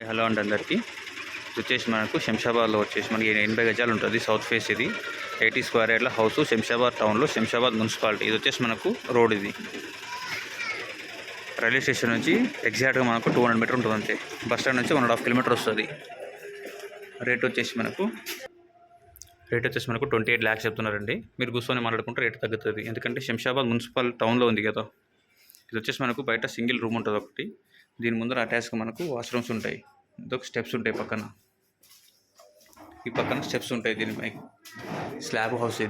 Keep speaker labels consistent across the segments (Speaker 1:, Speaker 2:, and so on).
Speaker 1: Hello అండి అందరికీ. ఇది వచ్చేసి మనకు శంషాబాద్లో వచ్చేసి మనకి 80 గజాలు ఉంటుంది. సౌత్ ఫేస్ ఇది 80 స్క్వేర్ యార్డ్ల హౌస్ శంషాబాద్ టౌన్లో, శంషాబాద్ మున్సిపాలిటీ. ఇది వచ్చేసి మనకు రోడ్. ఇది రైల్వే స్టేషన్ నుంచి ఎగ్జాక్ట్గా మనకు 200 మీటర్ ఉంటుంది అంతే. బస్ స్టాండ్ నుంచి 1.5 కిలోమీటర్ వస్తుంది. రేట్ వచ్చేసి మనకు 28 lakhs చెప్తున్నారండి. మీరు కూర్చొని మాట్లాడుకుంటే రేట్ తగ్గుతుంది, ఎందుకంటే శంషాబాద్ మున్సిపల్ టౌన్లో ఉంది కదా. ఇది వచ్చేసి మనకు బయట సింగిల్ రూమ్ ఉంటుంది ఒకటి. దీని ముందర అటాచ్గా మనకు వాష్రూమ్స్ ఉంటాయి. ఇదొక స్టెప్స్ ఉంటాయి పక్కన, ఈ పక్కన స్టెప్స్ ఉంటాయి. దీనిపై స్లాబ్ హౌస్.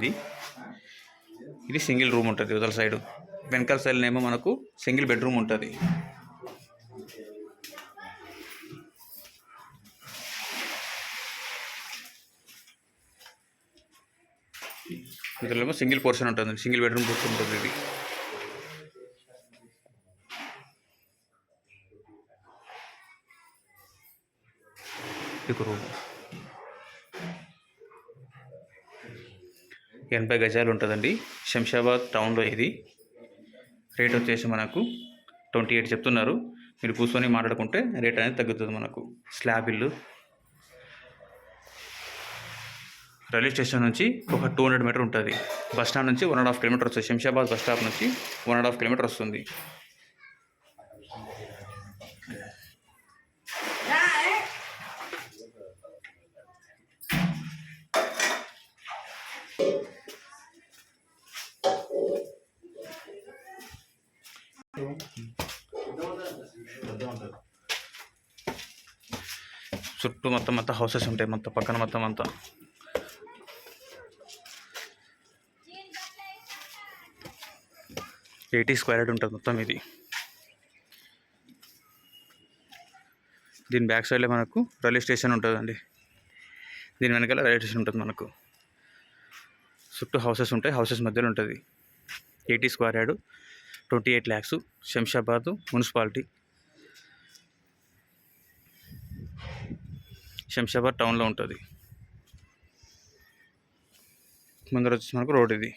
Speaker 1: ఇది సింగిల్ రూమ్ ఉంటుంది. ఇవతల సైడ్ వెనకాల సైడ్ ఏమో మనకు సింగిల్ బెడ్రూమ్ ఉంటుంది. ఇందులో సింగిల్ పోర్షన్ ఉంటుంది, సింగిల్ బెడ్రూమ్ పోర్షన్ ఉంటుంది. ఇది రూమ్ 80 గజాలు ఉంటుందండి. శంషాబాద్ టౌన్లో ఇది. రేట్ వచ్చేసి మనకు 28 చెప్తున్నారు. మీరు కూర్చొని మాట్లాడుకుంటే రేట్ అనేది తగ్గుతుంది. మనకు స్లాబ్ ఇల్లు రైల్వే స్టేషన్ నుంచి ఒక 200 మీటర్ ఉంటుంది. బస్ స్టాండ్ నుంచి 1.5 కిలోమీటర్ వస్తుంది. శంషాబాద్ బస్ స్టాప్ నుంచి 1.5 కిలోమీటర్ వస్తుంది. చుట్టూ మొత్తం హౌసెస్ ఉంటాయి. మొత్తం పక్కన మొత్తం అంతా 80 స్క్వేర్ యార్డ్ ఉంటుంది మొత్తం ఇది. దీని బ్యాక్ సైడ్లో మనకు రైల్వే స్టేషన్ ఉంటుందండి. దీని వెనకాల రైల్వే స్టేషన్ ఉంటుంది. మనకు చుట్టూ హౌసెస్ ఉంటాయి. హౌసెస్ మధ్యలో ఉంటుంది. 80 square yard, 28 lakhs. Shamshabad municipality, Shamshabad టౌన్లో ఉంటుంది. ముందర వచ్చేసి మనకు రోడ్ ఇది.